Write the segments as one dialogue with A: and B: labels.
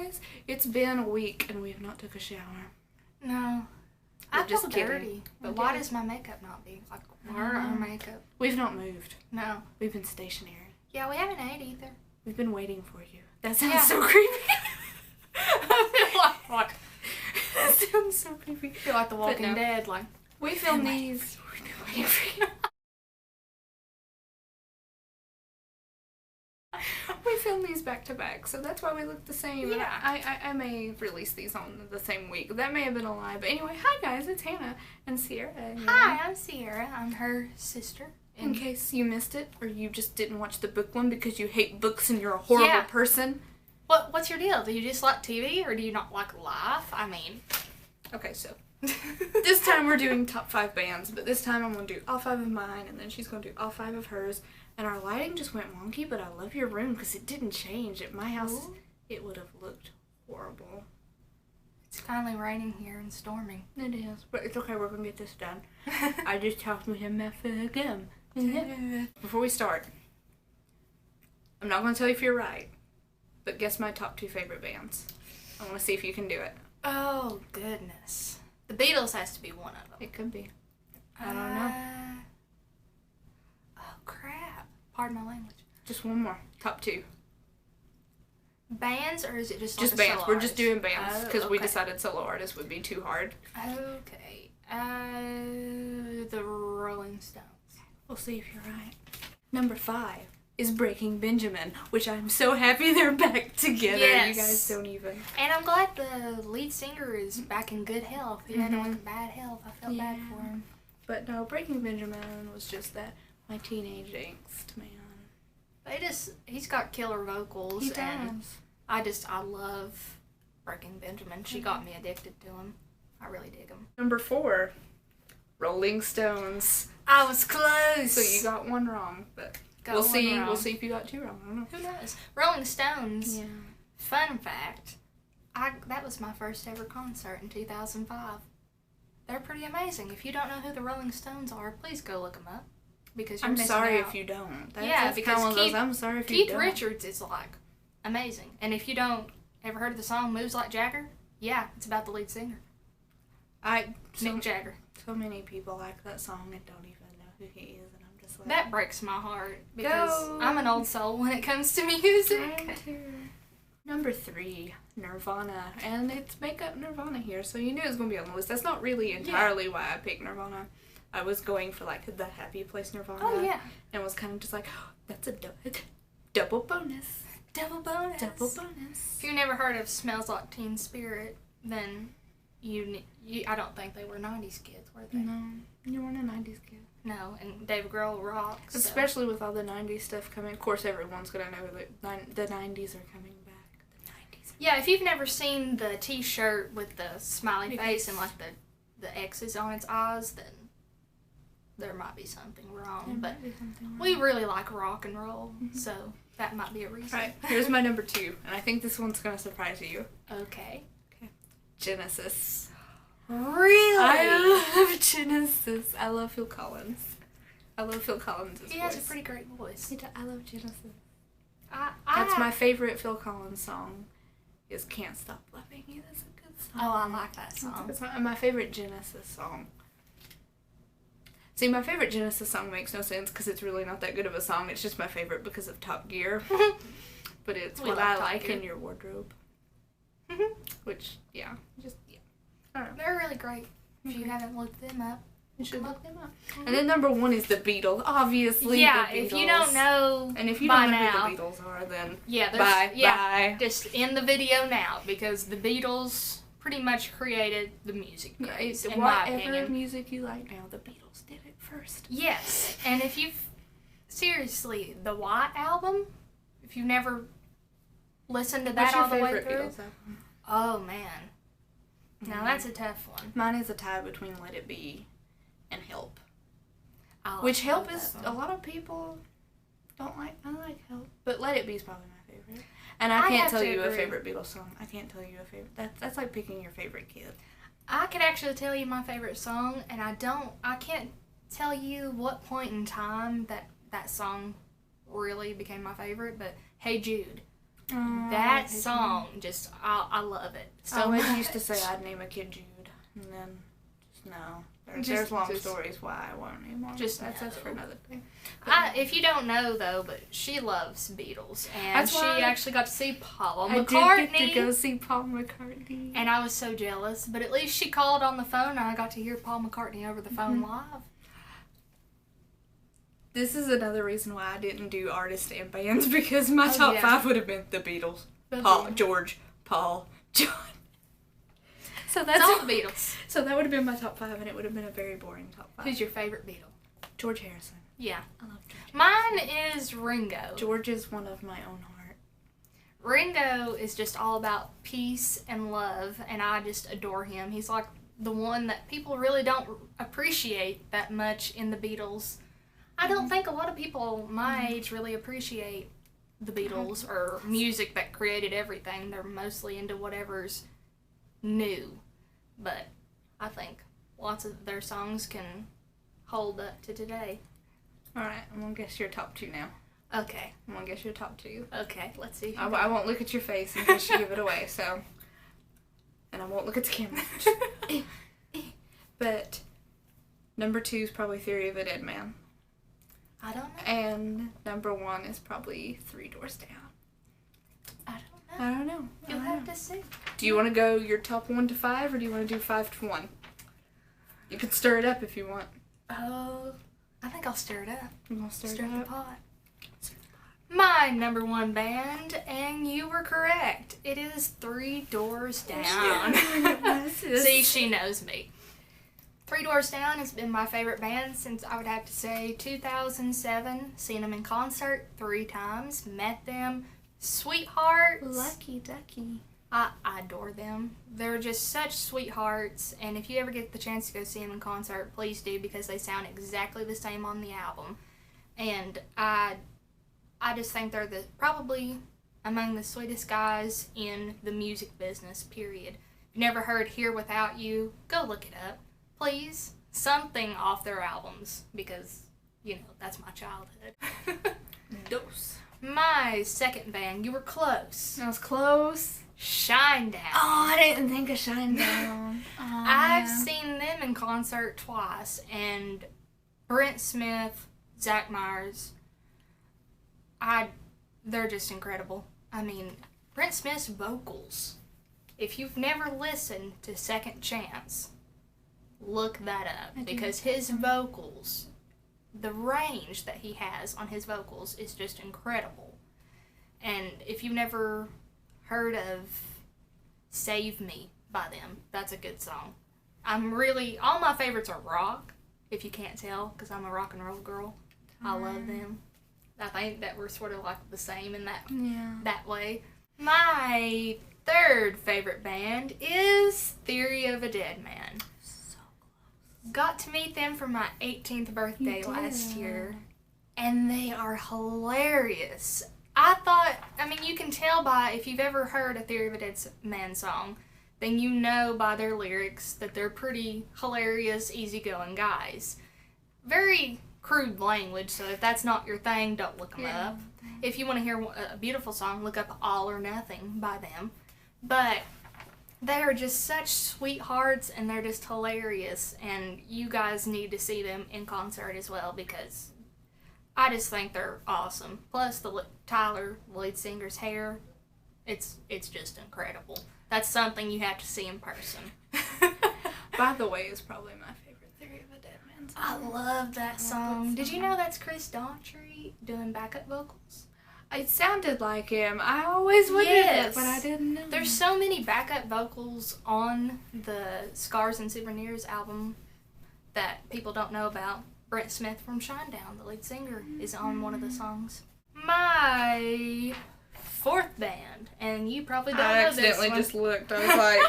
A: guys, it's been a week and we have not took a shower.
B: No. I feel dirty. But
A: Okay.
B: why does my makeup not be? Like, why are our makeup?
A: We've not moved.
B: No.
A: We've been stationary.
B: Yeah, we haven't ate either.
A: We've been waiting for you. That sounds so creepy.
B: I feel like
A: That sounds so creepy.
B: I feel like The Walking Dead. Like,
A: we film these. We've been waiting for you. We film these back to back, so that's why we look the same.
B: Yeah.
A: I may release these on the same week. That may have been a lie. But anyway, hi guys, it's Hannah and Cierra.
B: hi, I'm Cierra. I'm her sister.
A: In case you missed it, or you just didn't watch the book one because you hate books and you're a horrible person.
B: What's your deal? Do you just like TV or do you not like life? I mean.
A: Okay, so this time we're doing top 5 bands, but this time I'm going to do all 5 of mine, and then she's going to do all 5 of hers. And our lighting just went wonky, but I love your room because it didn't change. At my house, it would have looked horrible.
B: It's finally raining here and storming.
A: It is, but it's okay. We're going to get this done. I just talked to him again. Before we start, I'm not going to tell you if you're right, but guess my top 2 favorite bands. I want to see if you can do it.
B: Oh, goodness. The Beatles has to be one of them.
A: It could be. I don't know.
B: Oh, crap. Pardon my language.
A: Just one more. Top 2.
B: Bands, or is it just
A: Just
B: like
A: bands.
B: a solo
A: We're
B: artist?
A: just doing bands because we
B: okay.
A: decided solo artists would be too hard.
B: Okay. The Rolling Stones.
A: We'll see if you're right. Number 5 is Breaking Benjamin, which I'm so happy they're back together.
B: Yes.
A: You guys don't even.
B: And I'm glad the lead singer is back in good health. He had like bad health. I felt bad for him.
A: But no, Breaking Benjamin was just that my teenage angst, man.
B: He's got killer vocals.
A: He
B: and
A: does.
B: I love Breaking Benjamin. She got me addicted to him. I really dig him.
A: Number 4, Rolling Stones.
B: I was close.
A: So you got one wrong, but we'll see. We'll see if you got 2 wrong. I don't know.
B: Who knows? Rolling Stones.
A: Yeah.
B: Fun fact. That was my first ever concert in 2005. They're pretty amazing. If you don't know who the Rolling Stones are, please go look them up. Because you're
A: I'm
B: missing
A: sorry
B: out.
A: if you don't.
B: Because
A: I'm sorry if you
B: Keith
A: don't.
B: Richards is like amazing. And if you don't ever heard of the song Moves Like Jagger, yeah, it's about the lead singer. Mick Jagger.
A: So many people like that song and don't even know who he is, and I'm just like...
B: That breaks my heart because I'm an old soul when it comes to music.
A: Number 3, Nirvana, and it's Makeup Nirvana here, so you knew it was going to be on the list. That's not really entirely why I picked Nirvana. I was going for like the happy place Nirvana.
B: Oh, yeah.
A: And was kind of just like, oh, that's a double bonus.
B: Double bonus.
A: Double bonus.
B: If you've never heard of Smells Like Teen Spirit, then I don't think they were 90s kids, were they?
A: No, you weren't a 90s kid.
B: No, and Dave Grohl rocks.
A: Especially with all the 90s stuff coming. Of course, everyone's going to know that the 90s are coming back. The 90s.
B: Yeah, if you've never seen the t-shirt with the smiley face and like the X's on its eyes, then there might be something wrong. But we really like rock and roll, so that might be a reason.
A: Right, here's my number 2, and I think this one's going to surprise you.
B: Okay.
A: Genesis.
B: Really?
A: I love Genesis. I love Phil Collins. I love Phil Collins' voice.
B: He has a pretty great voice.
A: I love Genesis.
B: That's
A: my favorite Phil Collins song is Can't Stop Loving You. That's a good song.
B: Oh, I like that song.
A: And my favorite Genesis song. See, my favorite Genesis song makes no sense because it's really not that good of a song. It's just my favorite because of Top Gear. But it's what I like in your wardrobe. Which, I don't know.
B: They're really great. If you haven't looked them up,
A: you should look them up. And then number 1 is the Beatles. Obviously, the Beatles.
B: If you don't know,
A: and if you don't know who the Beatles are, then bye.
B: Just end the video now because the Beatles pretty much created the music craze. In my opinion,
A: whatever music you like now, the Beatles did it first.
B: Yes, and if you've seriously the White Album, if you've never listened to that all the way through.
A: Beatles album?
B: Oh man. Now that's a tough one.
A: Mine is a tie between Let It Be and Help.
B: Which
A: Help is, a lot of people don't like. I like Help. But Let It Be is probably my favorite. And I can't tell you a favorite Beatles song. I can't tell you a favorite. That's like picking your favorite kid.
B: I could actually tell you my favorite song, and I can't tell you what point in time that song really became my favorite, but Hey Jude. That song, just, I love it.
A: So I always used to say I'd name a kid Jude, and then, no. There's long stories why I won't anymore. That's for another day.
B: If you don't know, though, but she loves Beatles, and she actually got to see Paul McCartney.
A: I did get to go see Paul McCartney.
B: And I was so jealous, but at least she called on the phone, and I got to hear Paul McCartney over the phone live.
A: This is another reason why I didn't do artists and bands, because my top 5 would have been the Beatles. George, Paul, John. So that's
B: all the Beatles.
A: So that would have been my top 5, and it would have been a very boring top 5.
B: Who's your favorite Beatle?
A: George Harrison.
B: Yeah.
A: I love George
B: Harrison. Mine is Ringo.
A: George is one of my own heart.
B: Ringo is just all about peace and love, and I just adore him. He's like the one that people really don't appreciate that much in the Beatles. I don't think a lot of people my age really appreciate the Beatles or music that created everything. They're mostly into whatever's new. But I think lots of their songs can hold up to today.
A: Alright, I'm going to guess your top 2 now.
B: Okay.
A: I'm going to guess your top 2.
B: Okay, let's see.
A: I won't look at your face in case you give it away, so. And I won't look at the camera. But number 2 is probably Theory of a Dead Man.
B: I don't know.
A: And number 1 is probably Three Doors Down.
B: I don't know. You'll have to see.
A: Do you want to go your top 1 to 5, or do you want to do 5 to 1? You can stir it up if you want.
B: Oh, I think I'll stir it up.
A: You want to
B: stir the pot. My number 1 band, and you were correct. It is Three Doors Down. See, she knows me. Three Doors Down has been my favorite band since, I would have to say, 2007. Seen them in concert 3 times. Met them. Sweethearts.
A: Lucky ducky.
B: I adore them. They're just such sweethearts, and if you ever get the chance to go see them in concert, please do, because they sound exactly the same on the album. And I just think they're probably among the sweetest guys in the music business, period. If you never heard Here Without You, go look it up. Please. Something off their albums, because, that's my childhood.
A: Dose.
B: My second band, you were close.
A: I was close.
B: Shinedown.
A: Oh, I didn't think of Shinedown.
B: I've seen them in concert twice, and Brent Smith, Zach Myers, they're just incredible. I mean, Brent Smith's vocals, if you've never listened to Second Chance, look that up, because his vocals, the range that he has on his vocals is just incredible. And if you've never heard of Save Me by them, that's a good song. All my favorites are rock, if you can't tell, because I'm a rock and roll girl. I love them. I think that we're sort of like the same in that way. My third favorite band is Theory of a Dead Man. Got to meet them for my 18th birthday last year, and they are hilarious. You can tell by, if you've ever heard a Theory of a Dead Man song, then you know by their lyrics that they're pretty hilarious, easygoing guys. Very crude language, so if that's not your thing, don't look them up. If you want to hear a beautiful song, look up All or Nothing by them. But they are just such sweethearts, and they're just hilarious, and you guys need to see them in concert as well, because I just think they're awesome. Plus, Tyler, the lead singer's hair, it's just incredible. That's something you have to see in person.
A: By the Way is probably my favorite Theory of a Dead Man song.
B: I love that song. Did you know that's Chris Daughtry doing backup vocals?
A: It sounded like him. I always wondered that, but I didn't know.
B: There's so many backup vocals on the Scars and Souvenirs album that people don't know about. Brent Smith from Shinedown, the lead singer, is on one of the songs. My fourth band, and you probably don't know this one. I
A: accidentally just looked. I was like,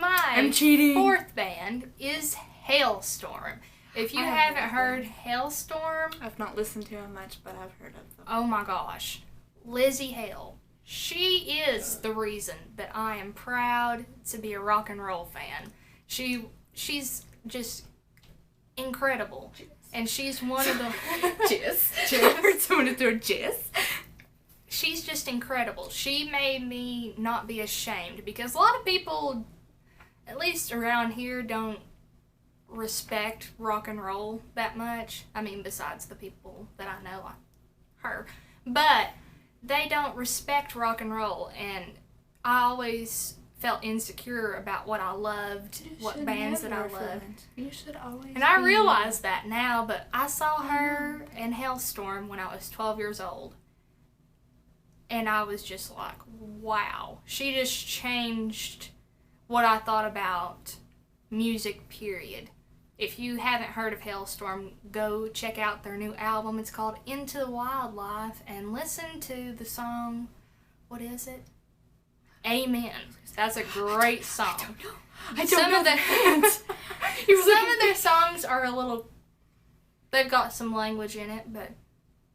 B: I'm cheating. Fourth band is Hailstorm. If you haven't heard Hailstorm,
A: I've not listened to them much, but I've heard of them.
B: Oh my gosh. Lizzie Hale. She is the reason that I am proud to be a rock and roll fan. She's just incredible. And she's one of the...
A: Jess. I heard someone throw Jess.
B: she's just incredible. She made me not be ashamed, because a lot of people, at least around here, don't respect rock and roll that much. I mean, besides the people that I know, like her. But they don't respect rock and roll, and I always felt insecure about what I loved, what bands that I loved.
A: You should always.
B: And I realize that now, but I saw her in Hailstorm when I was 12 years old. And I was just like, wow. She just changed what I thought about music, period. If you haven't heard of Hailstorm, go check out their new album. It's called Into the Wildlife, and listen to the song, what is it? Amen. That's a great song.
A: I don't know.
B: Some of their songs are a little, they've got some language in it, but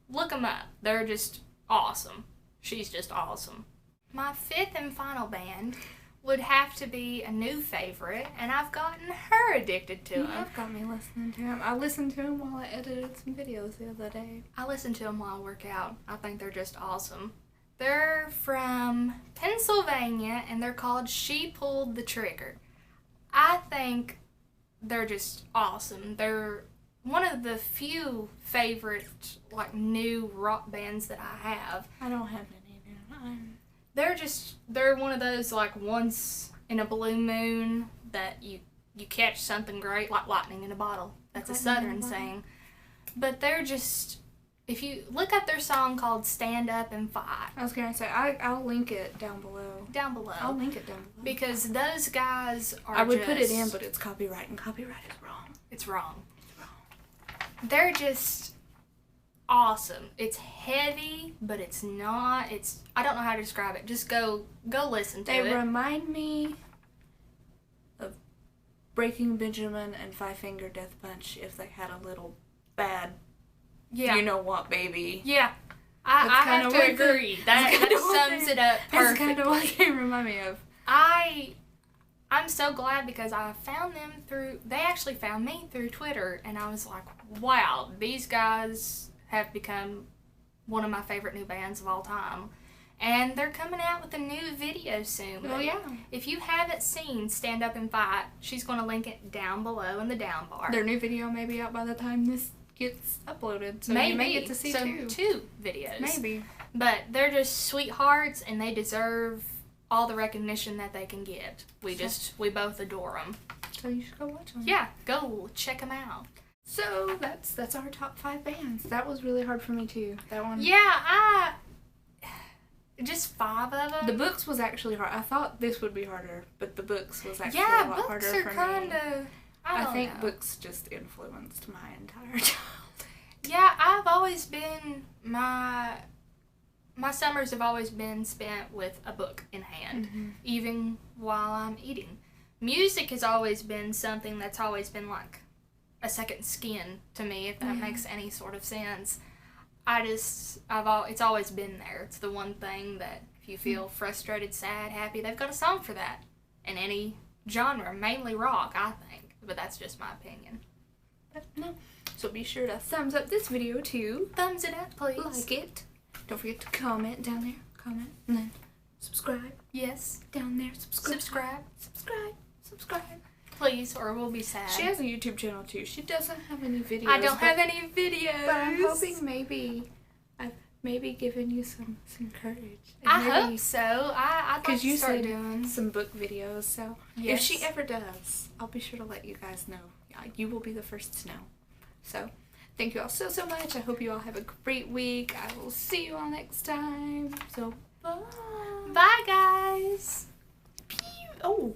B: look them up. They're just awesome. She's just awesome. My fifth and final band would have to be a new favorite, and I've gotten her addicted to him.
A: You've got me listening to him. I listened to him while I edited some videos the other day.
B: I listen to them while I work out. I think they're just awesome. They're from Pennsylvania, and they're called She Pulled the Trigger. I think they're just awesome. They're one of the few favorite, like, new rock bands that I have.
A: I don't have any now.
B: They're one of those, like, once in a blue moon that you catch something great, like lightning in a bottle. That's a Southern saying. But they're just... If you look up their song called Stand Up and Fight.
A: I was going to say, I'll link it down below. I'll link it down below.
B: Because those guys are
A: I would put it in, but it's copyright, and copyright is wrong.
B: It's wrong. They're just awesome. It's heavy, but it's not. I don't know how to describe it. Just go listen to it.
A: They remind me of Breaking Benjamin and Five Finger Death Punch if they had a little bad...
B: Yeah.
A: You know what, baby.
B: Yeah. I have to agree. That sums it up perfectly.
A: That's kind of what they remind me of.
B: I'm so glad because I found them they actually found me through Twitter, and I was like, wow, these guys have become one of my favorite new bands of all time. And they're coming out with a new video soon.
A: Oh, yeah.
B: If you haven't seen Stand Up and Fight, she's going to link it down below in the down bar.
A: Their new video may be out by the time this gets uploaded, so you may get to see
B: two videos.
A: Maybe.
B: But they're just sweethearts, and they deserve all the recognition that they can get. We both adore them.
A: So you should go watch them.
B: Yeah, go check them out.
A: So that's our top 5 bands. That was really hard for me too. That one.
B: Yeah, just 5 of them.
A: The books was actually hard. I thought this would be harder, but the books was actually a lot harder for me.
B: Yeah, books are kind of... I
A: think books just influenced my entire childhood.
B: Yeah, I've always been... My summers have always been spent with a book in hand, even while I'm eating. Music has always been something that's always been like a second skin to me, if that makes any sort of sense. It's always been there. It's the one thing that if you feel frustrated, sad, happy, they've got a song for that. In any genre, mainly rock, I think. But that's just my opinion.
A: But no. So be sure to thumbs up this video too.
B: Thumbs it up, please.
A: Like it. Don't forget to comment down there. Comment. And then subscribe.
B: Yes.
A: Down there. Subscribe.
B: Please, or we'll be sad.
A: She has a YouTube channel too. She doesn't have any videos.
B: I don't have any videos.
A: But I'm hoping I've maybe given you some courage.
B: I hope so. I'd like to start doing
A: some book videos. So if she ever does, I'll be sure to let you guys know. You will be the first to know. So thank you all so much. I hope you all have a great week. I will see you all next time. So bye.
B: Bye, guys.
A: Oh.